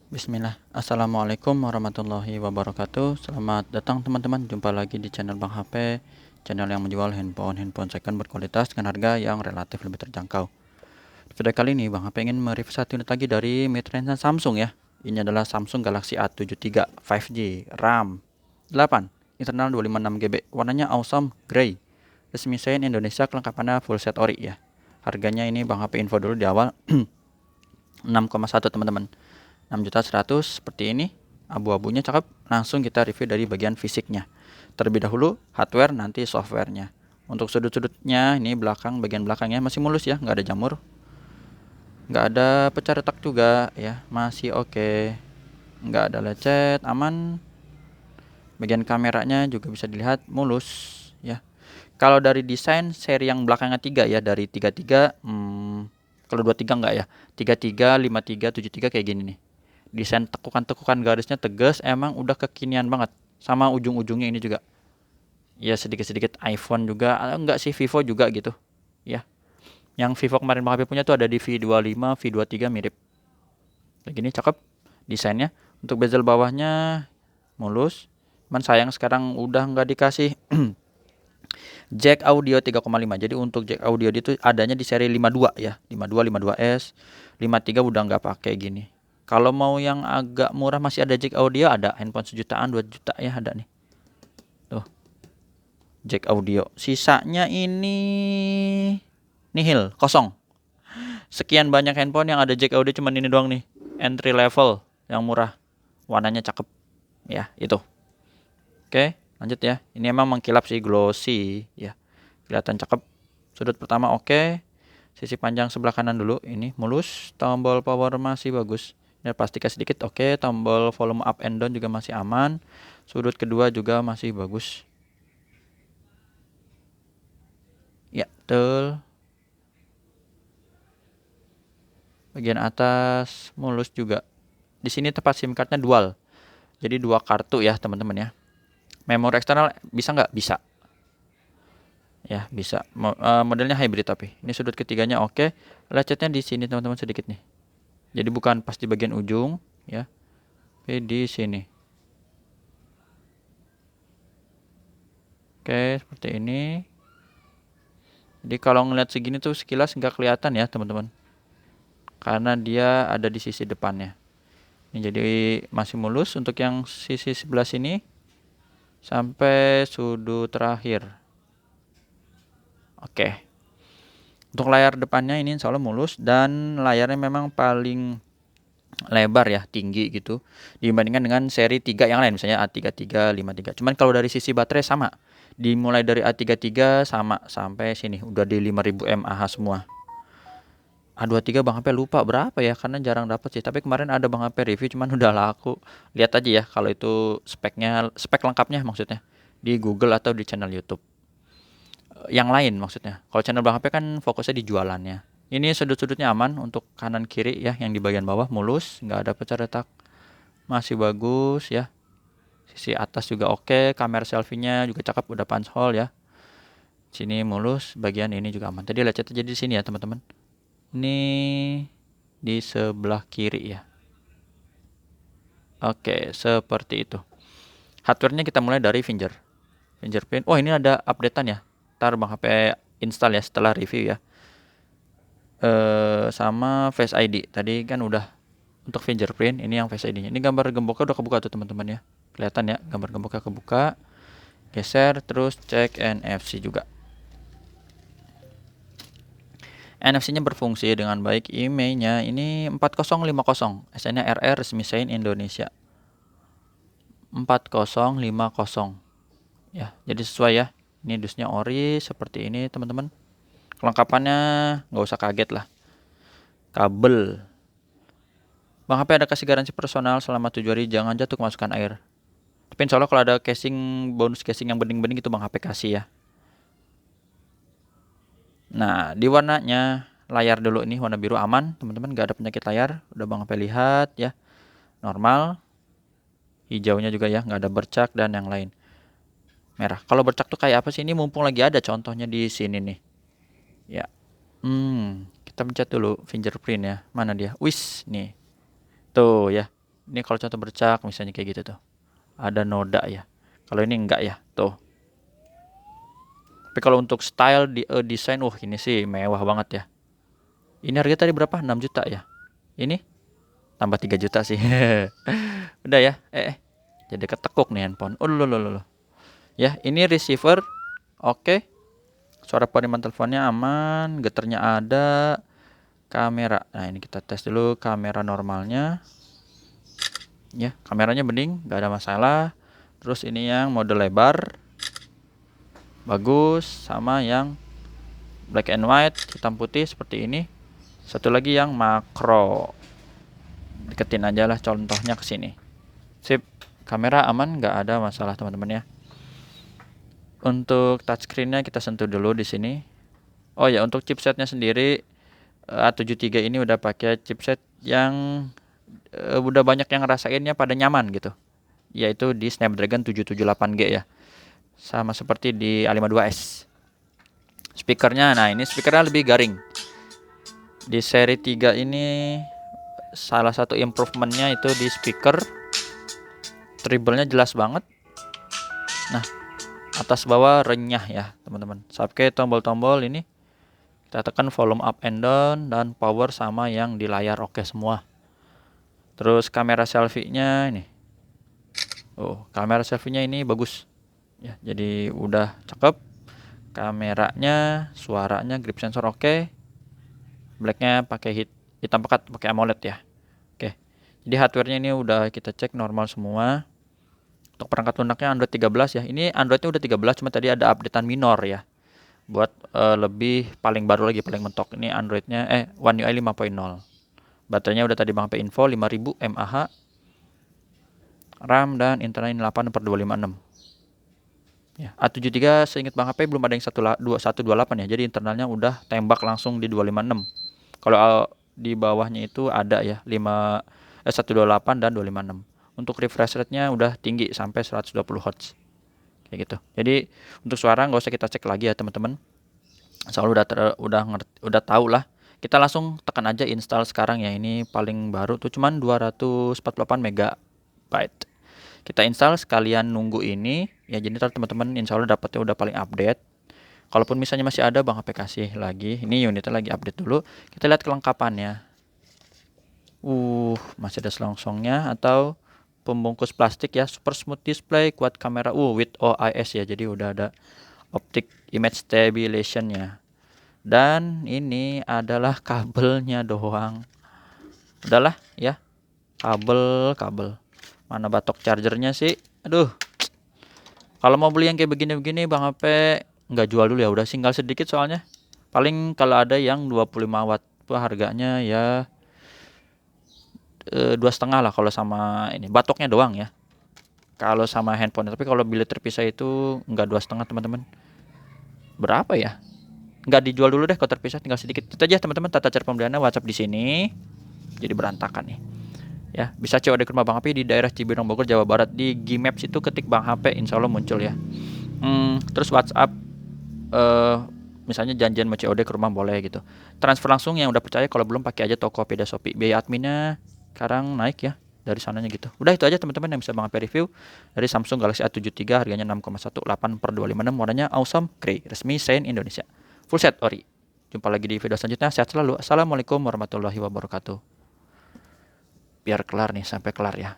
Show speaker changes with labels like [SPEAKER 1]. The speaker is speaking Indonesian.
[SPEAKER 1] Bismillah. Assalamualaikum warahmatullahi wabarakatuh. Selamat datang teman-teman. Jumpa lagi di channel Bang HP, channel yang menjual handphone second berkualitas dengan harga yang relatif lebih terjangkau. Pada kali ini Bang HP ingin mereview satu unit lagi dari mid-range Samsung ya. Ini adalah Samsung Galaxy A73 5G, RAM 8, internal 256 GB, warnanya awesome gray. Resmi sign Indonesia, kelengkapannya full set ori ya. Harganya ini Bang HP info dulu di awal 6,1 teman-teman. 6.100.000 seperti ini, abu-abunya cakep. Langsung kita review dari bagian fisiknya. Terlebih dahulu hardware, nanti softwarenya. Untuk sudut-sudutnya ini bagian belakangnya masih mulus ya, nggak ada jamur, nggak ada pecah retak juga ya, masih oke. Nggak ada lecet, aman. Bagian kameranya juga bisa dilihat mulus ya. Kalau dari desain seri yang belakangnya 3 ya, dari 33, kalau 23 enggak ya, 33, 53, 73 kayak gini nih. Desain tekukan-tekukan garisnya tegas, emang udah kekinian banget. Sama ujung-ujungnya ini juga. Ya sedikit-sedikit iPhone juga, enggak sih Vivo juga gitu. Ya. Yang Vivo kemarin Bang HP punya tuh ada di V25, V23 mirip. Kayak gini cakep desainnya. Untuk bezel bawahnya mulus. Cuman sayang sekarang udah nggak dikasih jack audio 3,5. Jadi untuk jack audio itu adanya di seri 52 ya. 52, 52S. 53 udah nggak pakai gini. Kalau mau yang agak murah masih ada jack audio, ada handphone sejutaan, 2 juta ya ada nih. Tuh. Jack audio. Sisanya ini nihil, kosong. Sekian banyak handphone yang ada jack audio cuman ini doang nih. Entry level yang murah. Warnanya cakep. Ya, itu. Oke, lanjut ya. Ini emang mengkilap sih, glossy ya. Kelihatan cakep. Sudut pertama oke. Sisi panjang sebelah kanan dulu ini mulus. Tombol power masih bagus. Ya pastikan sedikit oke. Tombol volume up and down juga masih aman. Sudut kedua juga masih bagus. Ya, betul. Bagian atas mulus juga. Di sini tempat SIM cardnya dual. Jadi 2 kartu ya, teman-teman ya. Memori eksternal bisa nggak? Bisa. Ya, bisa. Modelnya hybrid tapi. Ini sudut ketiganya oke. Lecetnya di sini teman-teman sedikit nih. Jadi bukan pas di bagian ujung ya. Oke, di sini. Oke, seperti ini. Jadi kalau ngeliat segini tuh sekilas nggak kelihatan ya teman-teman. Karena dia ada di sisi depannya. Ini jadi masih mulus untuk yang sisi sebelah sini sampai sudut terakhir. Oke. Untuk layar depannya ini insya Allah mulus dan layarnya memang paling lebar ya, tinggi gitu dibandingkan dengan seri 3 yang lain, misalnya A33, 53. Cuman kalau dari sisi baterai sama. Dimulai dari A33 sama sampai sini udah di 5000 mAh semua. A23 Bang HP lupa berapa ya karena jarang dapat sih. Tapi kemarin ada Bang HP review cuman udah laku. Lihat aja ya kalau itu spek lengkapnya maksudnya di Google atau di channel YouTube. Yang lain maksudnya. Kalau channel Bang HP kan fokusnya di jualannya. Ini sudut-sudutnya aman untuk kanan kiri ya, yang di bagian bawah mulus, nggak ada pecah retak. Masih bagus ya. Sisi atas juga oke, kamera selfie-nya juga cakep, udah punch hole ya. Sini mulus, bagian ini juga aman. Tadi lecet aja di sini ya, teman-teman. Ini di sebelah kiri ya. Oke, seperti itu. Hardware-nya kita mulai dari fingerprint. Oh, ini ada updatean ya. Ntar Bang HP install ya setelah review ya. Sama Face ID. Tadi kan udah untuk fingerprint, ini yang Face ID-nya. Ini gambar gemboknya udah kebuka tuh teman-teman ya. Kelihatan ya, gambar gemboknya kebuka. Geser terus cek NFC juga. NFC-nya berfungsi dengan baik. IMEI-nya ini 4050. SN-nya RR, resmi sign Indonesia. 4050. Ya, jadi sesuai ya. Ini dusnya ori seperti ini teman-teman. Kelengkapannya nggak usah kaget lah. Kabel. Bang HP ada kasih garansi personal selama 7 hari, jangan jatuh kemasukan air. Tapi insya Allah kalau ada bonus casing yang bening-bening itu Bang HP kasih ya. Nah, di warnanya layar dulu ini warna biru aman, teman-teman, nggak ada penyakit layar. Udah Bang HP lihat ya, normal. Hijaunya juga ya, nggak ada bercak dan yang lain. Merah. Kalau bercak tuh kayak apa sih? Ini mumpung lagi ada contohnya di sini nih. Ya. Kita pencet dulu fingerprint ya. Mana dia? Wis nih. Tuh ya. Ini kalau contoh bercak misalnya kayak gitu tuh. Ada noda ya. Kalau ini enggak ya, tuh. Tapi kalau untuk style desain, wah ini sih mewah banget ya. Ini harga tadi berapa? 6 juta ya. Ini tambah 3 juta sih. Udah ya. Jadi ketekuk nih handphone. Oh, loh. Ya, ini receiver. Oke. Suara penerimaan teleponnya aman, getarnya ada. Kamera. Nah, ini kita tes dulu kamera normalnya. Ya, kameranya bening, nggak ada masalah. Terus ini yang mode lebar. Bagus, sama yang black and white, hitam putih seperti ini. Satu lagi yang makro. Deketin aja lah contohnya ke sini. Sip, kamera aman, nggak ada masalah teman-teman ya. Untuk touchscreen-nya kita sentuh dulu di sini. Oh ya, untuk chipsetnya sendiri A73 ini udah pakai chipset yang udah banyak yang ngerasainnya pada nyaman gitu. Yaitu di Snapdragon 778G ya. Sama seperti di A52s. Speakernya, nah ini speakernya lebih garing. Di seri 3 ini salah satu improvementnya itu di speaker. Treble-nya jelas banget. Nah, atas bawah renyah ya teman-teman. Sampai tombol-tombol ini kita tekan volume up and down dan power sama yang di layar oke semua. Terus kamera selfie-nya ini. Oh, kamera selfie-nya ini bagus. Ya, jadi udah cakep. Kameranya, suaranya, grip sensor oke. Blacknya pakai hitam pekat, pakai AMOLED ya. Oke. Jadi hardware-nya ini udah kita cek normal semua. Untuk perangkat lunaknya Android 13 ya. Ini Android-nya udah 13, cuma tadi ada updatean minor ya. Buat lebih paling baru lagi, paling mentok. Ini Android-nya One UI 5.0. Baterainya udah tadi Bang HP info 5000 mAh. RAM dan internal 8/256. Ya, A73 seingat Bang HP belum ada yang 128 ya. Jadi internalnya udah tembak langsung di 256. Kalau di bawahnya itu ada ya 128 dan 256. Untuk refresh rate-nya udah tinggi sampai 120 Hz. Kayak gitu. Jadi untuk suara nggak usah kita cek lagi ya teman-teman. Soalnya udah tahu lah. Kita langsung tekan aja install sekarang ya. Ini paling baru tuh cuman 248 MB. Kita install sekalian nunggu ini ya, jadi teman-teman insya Allah dapatnya udah paling update. Kalaupun misalnya masih ada Bang HP kasih lagi. Ini unitnya lagi update dulu. Kita lihat kelengkapannya. Masih ada selongsongnya atau pembungkus plastik ya. Super smooth display, kuat kamera with OIS ya. Jadi udah ada optic image stabilization-nya. Dan ini adalah kabelnya doang. Udahlah ya. Kabel. Mana batok chargernya sih? Aduh. Kalau mau beli yang kayak begini-begini Bang HP nggak jual dulu ya. Udah tinggal sedikit soalnya. Paling kalau ada yang 25 watt harganya ya 2,5 lah kalau sama ini. Batoknya doang ya. Kalau sama handphone. Tapi kalau beli terpisah itu nggak 2,5 teman-teman. Berapa ya? Nggak dijual dulu deh kalau terpisah, tinggal sedikit. Itu aja teman-teman tata cara pembeliannya. WhatsApp di sini. Jadi berantakan nih. Ya, bisa COD ke rumah Bang HP di daerah Cibinong Bogor, Jawa Barat. Di Gmaps itu ketik Bang HP, insya Allah muncul ya. Terus WhatsApp, misalnya janjian mau COD ke rumah boleh gitu. Transfer langsung yang udah percaya, kalau belum pakai aja Tokopedia Shopee. Biaya adminnya sekarang naik ya dari sananya gitu. Udah itu aja teman-teman yang bisa Bang HP review dari Samsung Galaxy A73, harganya 6,18/256, warnanya awesome grey, resmi Sein Indonesia. Full set ori. Jumpa lagi di video selanjutnya. Sehat selalu. Assalamualaikum warahmatullahi wabarakatuh. Biar kelar nih, sampai kelar ya.